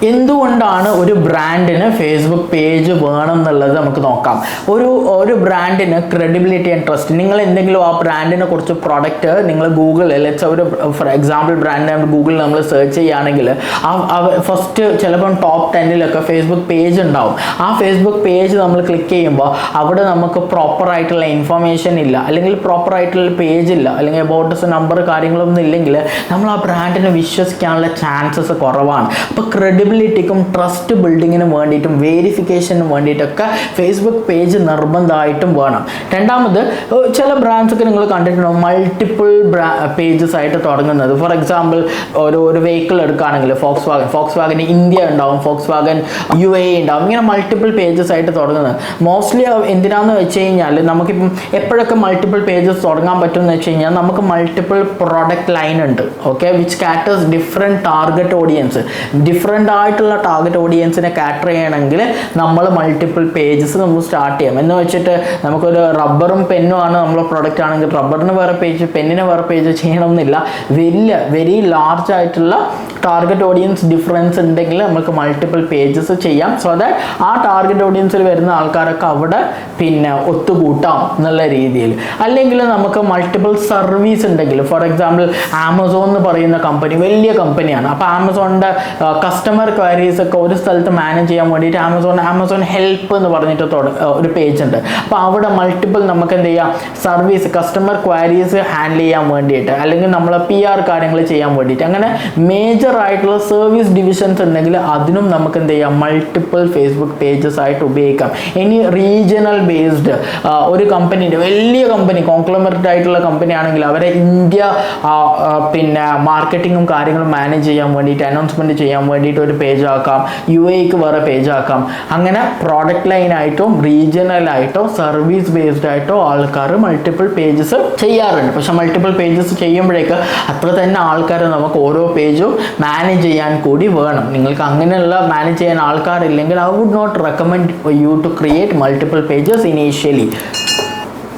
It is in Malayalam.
എന്തുകൊണ്ടാണ് ഒരു ബ്രാൻഡിന് ഫേസ്ബുക്ക് പേജ് വേണം എന്നുള്ളത് നമുക്ക് നോക്കാം. ഒരു ബ്രാൻഡിന് ക്രെഡിബിലിറ്റി ആൻഡ് ട്രസ്റ്റ്. നിങ്ങൾ എന്തെങ്കിലും ആ ബ്രാൻഡിനെ കുറിച്ച് പ്രൊഡക്റ്റ് നിങ്ങൾ ഗൂഗിളിൽ ഒരു ഫോർ എക്സാമ്പിൾ ബ്രാൻഡ് ഗൂഗിളിൽ നമ്മൾ സെർച്ച് ചെയ്യുകയാണെങ്കിൽ ഫസ്റ്റ് ചിലപ്പം ടോപ്പ് 10 ഫേസ്ബുക്ക് പേജ് ഉണ്ടാവും. ആ ഫേസ്ബുക്ക് പേജ് നമ്മൾ ക്ലിക്ക് ചെയ്യുമ്പോൾ അവിടെ നമുക്ക് പ്രോപ്പറായിട്ടുള്ള ഇൻഫർമേഷൻ ഇല്ല, അല്ലെങ്കിൽ പ്രോപ്പറായിട്ടുള്ള പേജ് ഇല്ല, അല്ലെങ്കിൽ അബൌട്ട് നമ്പർ കാര്യങ്ങളൊന്നും ഇല്ലെങ്കിൽ നമ്മൾ ആ ബ്രാൻഡിനെ വിശ്വസിക്കാനുള്ള ചാൻസസ് കുറവാണ്. അപ്പോൾ ക്രെഡിബിലിറ്റിക്കും ട്രസ്റ്റ് ബിൽഡിങ്ങിനും വേണ്ടിയിട്ടും വേരിഫിക്കേഷനും വേണ്ടിയിട്ടൊക്കെ ഫേസ്ബുക്ക് പേജ് നിർബന്ധമായിട്ടും വേണം. രണ്ടാമത് ചില ബ്രാൻഡ്സൊക്കെ നിങ്ങൾ കണ്ടിട്ടുണ്ടാവും മൾട്ടിപ്പിൾ പേജസ് ആയിട്ട് തുടങ്ങുന്നത്. ഫോർ എക്സാമ്പിൾ ഒരു വെഹിക്കിൾ എടുക്കുകയാണെങ്കിൽ ഫോക്സ് വാഗൻ ഇന്ത്യ ഉണ്ടാവും, ഫോക്സ് വാഗൻ UAE ഉണ്ടാവും, ഇങ്ങനെ മൾട്ടിപ്പിൾ പേജസ് ആയിട്ട് തുടങ്ങുന്നത്. മോസ്റ്റ്ലി എന്തിനാന്ന് വെച്ച് കഴിഞ്ഞാൽ നമുക്കിപ്പം എപ്പോഴൊക്കെ മൾട്ടിപ്പിൾ പേജസ് തുടങ്ങാൻ പറ്റും എന്ന് വെച്ച് കഴിഞ്ഞാൽ നമുക്ക് മൾട്ടിപ്പിൾ പ്രോഡക്റ്റ് ലൈൻ ഉണ്ട്, okay, which caters different target audience. Different ആയിട്ടുള്ള ടാർഗറ്റ് ഓഡിയൻസിനെ കാറ്റർ ചെയ്യണമെങ്കിൽ നമ്മൾ മൾട്ടിപ്പിൾ പേജസ് നമുക്ക് സ്റ്റാർട്ട് ചെയ്യാം. എന്ന് വെച്ചിട്ട് നമുക്കൊരു റബ്ബറും പെന്നും ആണ് നമ്മളെ പ്രൊഡക്റ്റ് ആണെങ്കിൽ റബ്ബറിന് വേറെ പേജ്, പെന്നിന് വേറെ പേജ് ചെയ്യണമെന്നില്ല. വെരി ലാർജ് ആയിട്ടുള്ള ടാർഗറ്റ് ഓഡിയൻസ് ഡിഫറൻസ് ഉണ്ടെങ്കിൽ നമുക്ക് മൾട്ടിപ്പിൾ പേജസ് ചെയ്യാം. സോ ദാറ്റ് ആ ടാർഗറ്റ് ഓഡിയൻസിൽ വരുന്ന ആൾക്കാരൊക്കെ അവിടെ പിന്നെ ഒത്തുകൂട്ടാം എന്നുള്ള രീതിയിൽ. അല്ലെങ്കിൽ നമുക്ക് മൾട്ടിപ്പിൾ സർവീസ് ഉണ്ടെങ്കിൽ, ഫോർ എക്സാമ്പിൾ ആമസോൺ എന്ന് പറയുന്ന കമ്പനി വലിയ കമ്പനിയാണ്. അപ്പോൾ ആമസോണിൻ്റെ കസ്റ്റമർ ക്വയറീസ് ഒക്കെ ഒരു സ്ഥലത്ത് മാനേജ് ചെയ്യാൻ വേണ്ടിയിട്ട് ആമസോൺ ഹെൽപ്പ് എന്ന് പറഞ്ഞിട്ട് ഒരു പേജ് ഉണ്ട്. അപ്പോൾ അവിടെ മൾട്ടിപ്പിൾ നമുക്ക് എന്ത് ചെയ്യാം, സർവീസ് കസ്റ്റമർ ക്വയറീസ് ഹാൻഡിൽ ചെയ്യാൻ വേണ്ടിയിട്ട്, അല്ലെങ്കിൽ നമ്മളെ PR കാര്യങ്ങൾ ചെയ്യാൻ വേണ്ടിയിട്ട്, അങ്ങനെ മേജർ ആയിട്ടുള്ള സർവീസ് ഡിവിഷൻസ് ഉണ്ടെങ്കിൽ അതിനും നമുക്ക് എന്ത് ചെയ്യാം, മൾട്ടിപ്പിൾ ഫേസ്ബുക്ക് പേജസ് ആയിട്ട് ഉപയോഗിക്കാം. ഇനി റീജിയണൽ ബേസ്ഡ് ഒരു കമ്പനീൻ്റെ വലിയ കമ്പനി കോൺഗ്ലോമറേറ്റ് ആയിട്ടുള്ള കമ്പനി ആണെങ്കിൽ അവരെ ഇന്ത്യ പിന്നെ മാർക്കറ്റിങ്ങും കാര്യങ്ങളും മാനേജ് ചെയ്യാൻ വേണ്ടിയിട്ട്, അനൗൺസ്മെൻറ്റ് ചെയ്യാൻ വേണ്ടിയിട്ട് ഒരു പേജ് ആക്കാം, UAEക്ക് വേറെ പേജ് ആക്കാം. അങ്ങനെ പ്രോഡക്റ്റ് ലൈനായിട്ടോ റീജിയണലായിട്ടോ സർവീസ് ബേസ്ഡ് ആയിട്ടോ ആൾക്കാർ മൾട്ടിപ്പിൾ പേജസ് ചെയ്യാറുണ്ട്. പക്ഷെ മൾട്ടിപ്പിൾ പേജസ് ചെയ്യുമ്പോഴേക്ക് അത്ര തന്നെ ആൾക്കാർ നമുക്ക് ഓരോ പേജും മാനേജ് ചെയ്യാൻ കൂടി വേണം. നിങ്ങൾക്ക് അങ്ങനെയുള്ള മാനേജ് ചെയ്യാൻ ആൾക്കാരില്ലെങ്കിൽ I would not recommend you to create multiple pages initially.